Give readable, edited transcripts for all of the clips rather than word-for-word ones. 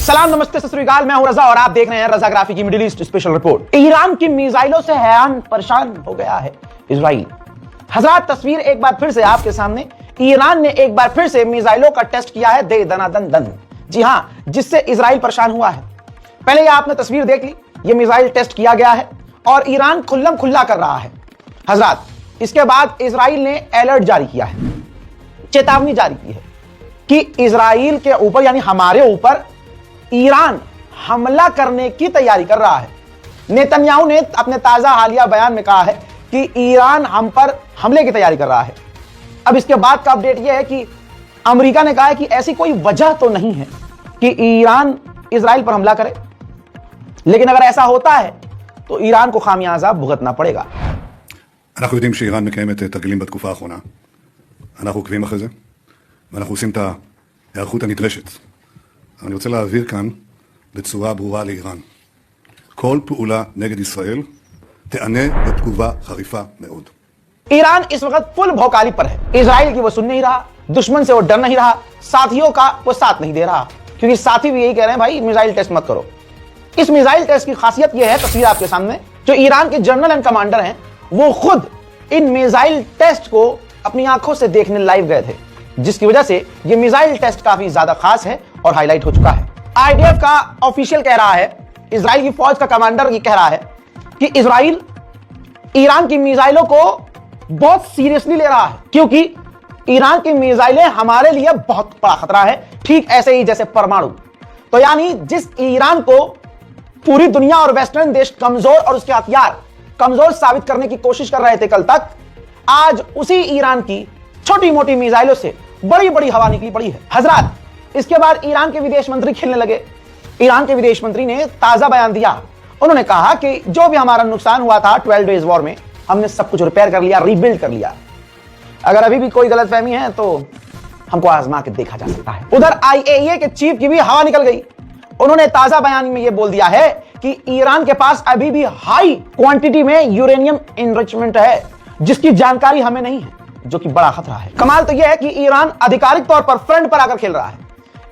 सलाम नमस्ते सत श्री अकाल, मैं हूं रजा और आप देख रहे हैं रजाग्राफी की middle east special report. Iran की मिसाइलों से हैरान परेशान हो गया है इजराइल। हजरात, तस्वीर एक बार फिर से आपके सामने। ईरान ने एक बार फिर से मिसाइलों का टेस्ट किया है, दे दनादन दन। जी हां, जिससे इजराइल परेशान हुआ है। पहले ये आपने तस्वीर देख ली, ये मिसाइल टेस्ट किया गया है और ईरान खुल्लम खुल्ला कर रहा है। हजरात, इसके बाद इजराइल ने अलर्ट जारी किया है, चेतावनी जारी की है कि इजराइल के ऊपर यानी हमारे ऊपर ईरान हमला करने की तैयारी कर रहा है। नेतन्याहू ने अपने ताजा हालिया बयान में कहा है कि ईरान हम पर हमले की तैयारी कर रहा है। अब इसके बाद का अपडेट यह है कि अमेरिका ने कहा है कि ऐसी कोई वजह तो नहीं है कि ईरान इजराइल पर हमला करे, लेकिन अगर ऐसा होता है तो ईरान को खामियाजा भुगतना पड़ेगा। אנחנו יודעים שאיראן מקיימת תרגילים בתקופה האחרונה. אנחנו עוקבים אחרי זה, ואנחנו עושים את ההיערכות הנדרשת. אני רוצה להעביר כאן בצורה ברורה לאיראן. כל פעולה נגד ישראל תענה בתגובה חריפה מאוד. ईरान इस वक्त फुल भौकाली पर है। इजराइल की वो सुन नहीं रहा, दुश्मन से वो डर नहीं रहा, साथियों का वो साथ नहीं दे रहा, क्योंकि साथी भी यही कह रहे हैं भाई मिसाइल टेस्ट मत करो। इस मिसाइल टेस्ट की खासियत यह है, तस्वीर आपके सामने, जो ईरान के जनरल एंड कमांडर हैं वो खुद इन मिसाइल टेस्ट को अपनी आंखों से देखने लाइव गए थे, जिसकी वजह से ये मिसाइल टेस्ट काफी ज्यादा खास है और हाईलाइट हो चुका है। आईडीएफ का ऑफिशियल कह रहा है, इजराइल की फौज का कमांडर ये कह रहा है कि इजराइल ईरान की मिसाइलों को बहुत सीरियसली ले रहा है, क्योंकि ईरान की मिसाइलें हमारे लिए बहुत बड़ा खतरा है, ठीक ऐसे ही जैसे परमाणु। तो यानी जिस ईरान को पूरी दुनिया और वेस्टर्न देश कमजोर और उसके हथियार कमजोर साबित करने की कोशिश कर रहे थे कल तक, आज उसी ईरान की छोटी मोटी मिसाइलों से बड़ी बड़ी हवा निकली पड़ी है। हजरात, इसके बाद ईरान के विदेश मंत्री खेलने लगे। ईरान के विदेश मंत्री ने ताजा बयान दिया। उन्होंने कहा कि जो भी हमारा नुकसान हुआ था 12 डेज वॉर में, हमने सब कुछ रिपेयर कर लिया, रीबिल्ड कर लिया। अगर अभी भी कोई गलतफहमी है तो हमको आजमा के देखा जा सकता है। उधर आईएईए के चीफ की भी हवा निकल गई। उन्होंने ताजा बयान में यह बोल दिया है कि ईरान के पास अभी भी हाई क्वांटिटी में यूरेनियम एनरिचमेंट है, जिसकी जानकारी हमें नहीं है, जो कि बड़ा खतरा है। कमाल तो यह है कि ईरान आधिकारिक तौर पर फ्रंट पर आकर खेल रहा है।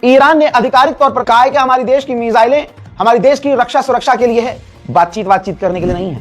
ईरान ने आधिकारिक तौर पर कहा है कि हमारी देश की मिसाइलें हमारी देश की रक्षा सुरक्षा के लिए है, बातचीत करने के लिए नहीं है।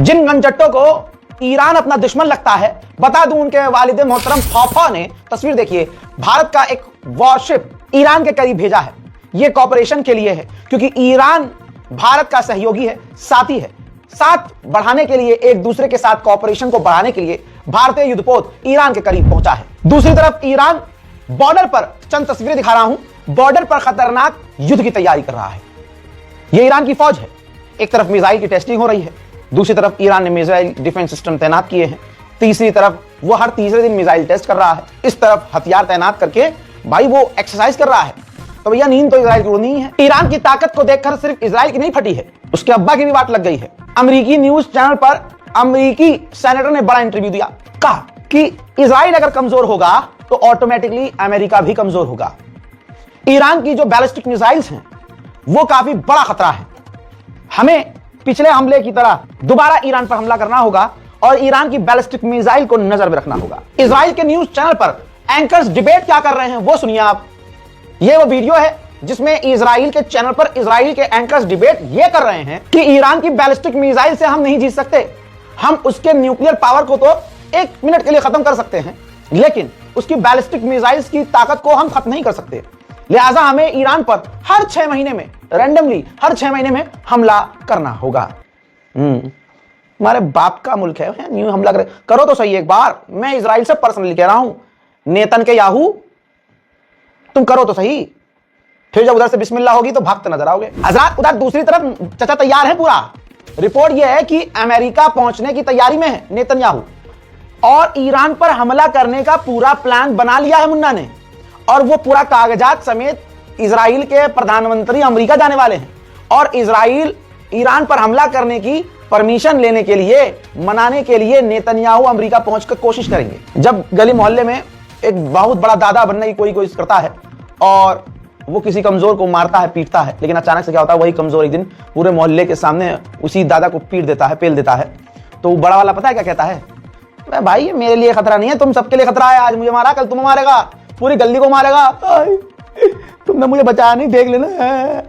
जिन गंजट्टों को ईरान अपना दुश्मन लगता है, बता दूं उनके वालिद मोहतरम खौफा ने, तस्वीर देखिए, भारत का एक वॉरशिप ईरान के करीब भेजा है। यह कॉपरेशन के लिए है, क्योंकि ईरान भारत का सहयोगी है, साथी है। साथ बढ़ाने के लिए, एक दूसरे के साथ कॉपरेशन को बढ़ाने के लिए भारतीय युद्धपोत ईरान के करीब पहुंचा है। दूसरी तरफ ईरान बॉर्डर पर, चंद तस्वीरें दिखा रहा हूं, बॉर्डर पर खतरनाक युद्ध की तैयारी कर रहा है। यह ईरान की फौज है। एक तरफ मिसाइल की टेस्टिंग हो रही है, दूसरी तरफ ईरान ने मिसाइल डिफेंस सिस्टम तैनात किए हैं, तीसरी तरफ वो हर तीसरे दिन मिसाइल टेस्ट कर रहा है, इस तरफ हथियार तैनात करके भाई वो एक्सरसाइज कर रहा है। तो भैया नींद तो इजराइल की उड़ नहीं है। ईरान की ताकत को देखकर सिर्फ इजराइल की नहीं फटी है, उसके अब्बा की भी बात लग गई है। अमेरिकी न्यूज चैनल पर अमेरिकी सेनेटर ने बड़ा इंटरव्यू दिया, कहा कि इजराइल अगर कमजोर होगा तो ऑटोमेटिकली अमेरिका भी कमजोर होगा। ईरान की जो बैलिस्टिक मिसाइल्स हैं वो काफी बड़ा खतरा है। हमें पिछले हमले की तरह दोबारा ईरान पर हमला करना होगा और ईरान की बैलिस्टिक मिसाइल को नजर में रखना होगा। इजराइल के न्यूज चैनल पर एंकर्स डिबेट क्या कर रहे हैं वो सुनिए आप। ये वो वीडियो है जिसमें इजराइल के चैनल पर इजराइल के एंकर्स डिबेट ये कर रहे हैं कि ईरान की बैलिस्टिक मिसाइल से हम नहीं जीत सकते, हम उसके न्यूक्लियर पावर को तो 1 मिनट के लिए खत्म कर सकते हैं, लेकिन उसकी बैलिस्टिक मिसाइल्स की ताकत को हम खत्म नहीं कर सकते। लिहाजा हमें ईरान पर हर 6 महीने में, रैंडमली हर 6 महीने में हमला करना होगा। हमारे बाप का मुल्क है, न्यू हमला करो तो सही एक बार। मैं इजराइल से पर्सनली कह रहा हूं, नेतन्याहू तुम करो तो सही, फिर जब उधर से बिस्मिल्लाह होगी तो भागते नजर आओगे। हजरात, उधर दूसरी तरफ चचा तैयार है पूरा। रिपोर्ट यह है कि अमेरिका पहुंचने की तैयारी में है नेतन्याहू, और ईरान पर हमला करने का पूरा प्लान बना लिया है मुन्ना ने, और वो पूरा कागजात समेत इजराइल के प्रधानमंत्री अमेरिका जाने वाले हैं, और इजराइल ईरान पर हमला करने की परमिशन लेने के लिए, मनाने के लिए नेतन्याहू अमेरिका पहुंचकर कोशिश करेंगे। जब गली मोहल्ले में एक बहुत बड़ा दादा बनने की कोई कोशिश करता है और वो किसी कमजोर को मारता है, पीटता है, लेकिन अचानक से क्या होता है, वही कमजोर एक दिन पूरे मोहल्ले के सामने उसी दादा को पीट देता है, पेल देता है, तो वो बड़ा वाला पता है क्या कहता है? मैं भाई ये मेरे लिए खतरा नहीं है, तुम सबके लिए खतरा है। आज मुझे मारा, कल तुम्हें मारेगा, पूरी गली को मारेगा, तुमने मुझे बचाया नहीं, देख लेना।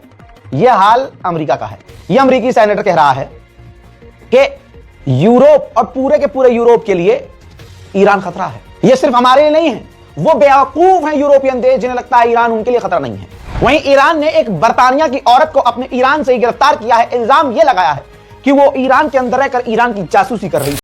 यह हाल अमेरिका का है। यह अमेरिकी सेनेटर कह रहा है कि यूरोप और पूरे के पूरे यूरोप के लिए ईरान खतरा है। यह सिर्फ हमारे लिए नहीं है, वो बेवकूफ हैं यूरोपियन देश जिन्हें लगता है ईरान उनके लिए खतरा नहीं है। वहीं ईरान ने एक बर्तानिया की औरत को अपने ईरान से ही गिरफ्तार किया है। इल्जाम यह लगाया है कि वो ईरान के अंदर रहकर ईरान की जासूसी कर रही